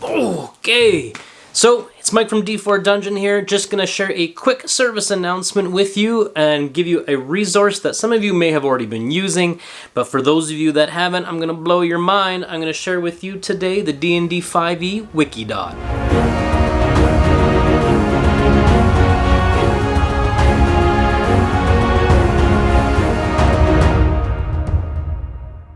Okay, so it's Mike from D4 Dungeon here, just going to share a quick service announcement with you and give you a resource that some of you may have already been using, but for those of you that haven't, I'm going to blow your mind. I'm going to share with you today the D&D 5e Wikidot.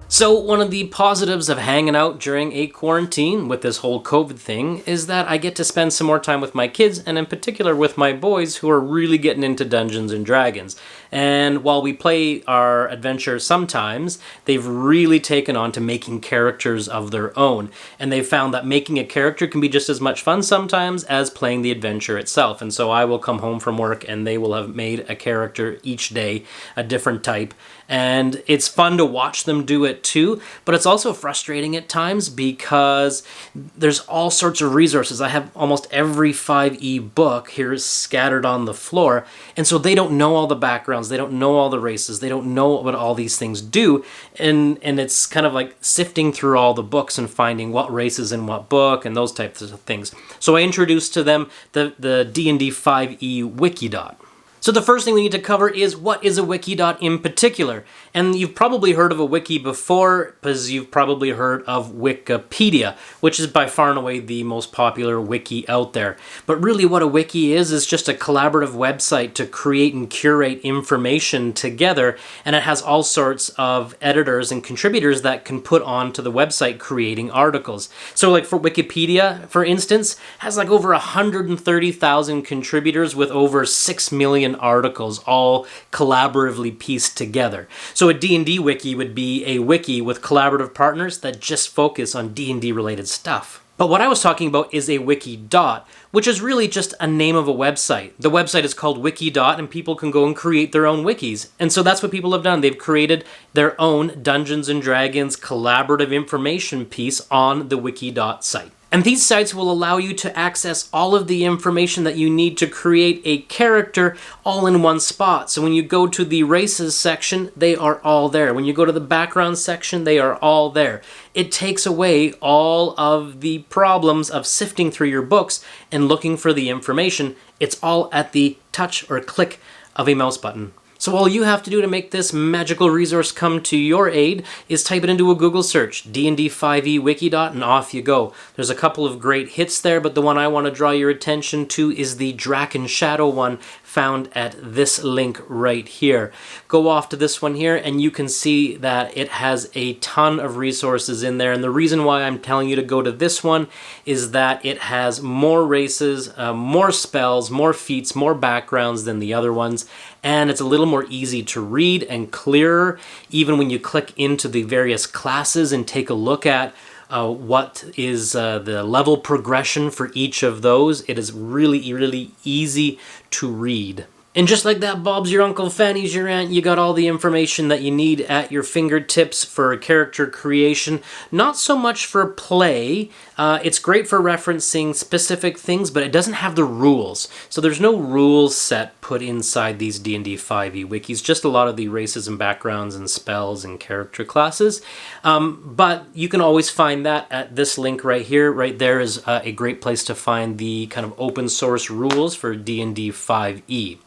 So one of the positives of hanging out during a quarantine with this whole COVID thing is that I get to spend some more time with my kids, and in particular with my boys who are really getting into Dungeons and Dragons. And while we play our adventure sometimes, they've really taken on to making characters of their own. And they've found that making a character can be just as much fun sometimes as playing the adventure itself. And so I will come home from work and they will have made a character each day, a different type. And it's fun to watch them do it too, but it's also frustrating at times because there's all sorts of resources. I have almost every 5e book here scattered on the floor, and so they don't know all the backgrounds, they don't know all the races, they don't know what all these things do, and it's kind of like sifting through all the books and finding what race is in what book and those types of things. So I introduced to them the D&D 5e Wikidot. So the first thing we need to cover is what is a Wikidot in particular. And you've probably heard of a wiki before because you've probably heard of Wikipedia, which is by far and away the most popular wiki out there. But really what a wiki is just a collaborative website to create and curate information together, and it has all sorts of editors and contributors that can put onto the website creating articles. So like for Wikipedia, for instance, has like over 130,000 contributors with over 6 million articles all collaboratively pieced together. So a D&D wiki would be a wiki with collaborative partners that just focus on D&D related stuff. But what I was talking about is a Wikidot, which is really just a name of a website. The website is called Wikidot, and people can go and create their own wikis. And so that's what people have done. They've created their own Dungeons and Dragons collaborative information piece on the Wikidot site. And these sites will allow you to access all of the information that you need to create a character all in one spot. So when you go to the races section, they are all there. When you go to the background section, they are all there. It takes away all of the problems of sifting through your books and looking for the information. It's all at the touch or click of a mouse button. So all you have to do to make this magical resource come to your aid is type it into a Google search, D&D 5e Wikidot, and off you go. There's a couple of great hits there, but the one I want to draw your attention to is the Draken Shadow one found at this link right here. Go off to this one here and you can see that it has a ton of resources in there, and the reason why I'm telling you to go to this one is that it has more races, more spells, more feats, more backgrounds than the other ones, and it's a little more easy to read and clearer even when you click into the various classes and take a look at what is the level progression for each of those. It is really, really easy to read. And just like that, Bob's your uncle, Fanny's your aunt, you got all the information that you need at your fingertips for character creation. Not so much for play. It's great for referencing specific things, but it doesn't have the rules. So there's no rules set put inside these D&D 5e wikis, just a lot of the races and backgrounds and spells and character classes. But you can always find that at this link right here. Right there is a great place to find the kind of open source rules for D&D 5e.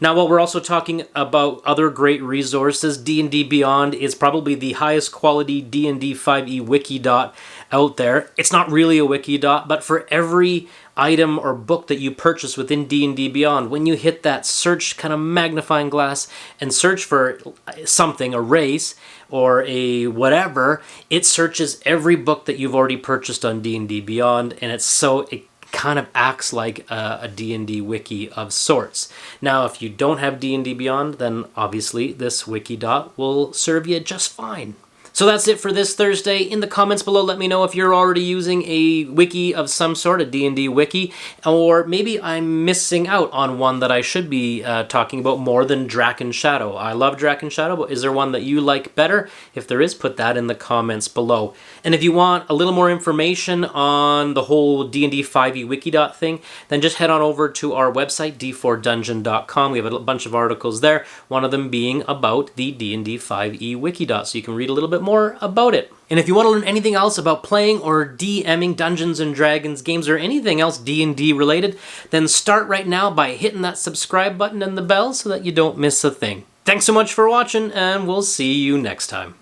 Now, while we're also talking about other great resources, D&D Beyond is probably the highest quality D&D 5e Wikidot out there. It's not really a Wikidot, but for every item or book that you purchase within D&D Beyond, when you hit that search kind of magnifying glass and search for something, a race or a whatever, it searches every book that you've already purchased on D&D Beyond, and it kind of acts like a D&D wiki of sorts. Now, if you don't have D&D Beyond, then obviously this Wikidot will serve you just fine. So that's it for this Thursday. In the comments below, let me know if you're already using a wiki of some sort, a D&D wiki, or maybe I'm missing out on one that I should be talking about more than Draken Shadow. I love Draken Shadow, but is there one that you like better? If there is, put that in the comments below. And if you want a little more information on the whole D&D 5e Wikidot thing, then just head on over to our website, d4dungeon.com. We have a bunch of articles there, one of them being about the D&D 5e Wikidot, so you can read a little bit more about it. And if you want to learn anything else about playing or DMing Dungeons & Dragons games or anything else D&D related, then start right now by hitting that subscribe button and the bell so that you don't miss a thing. Thanks so much for watching, and we'll see you next time.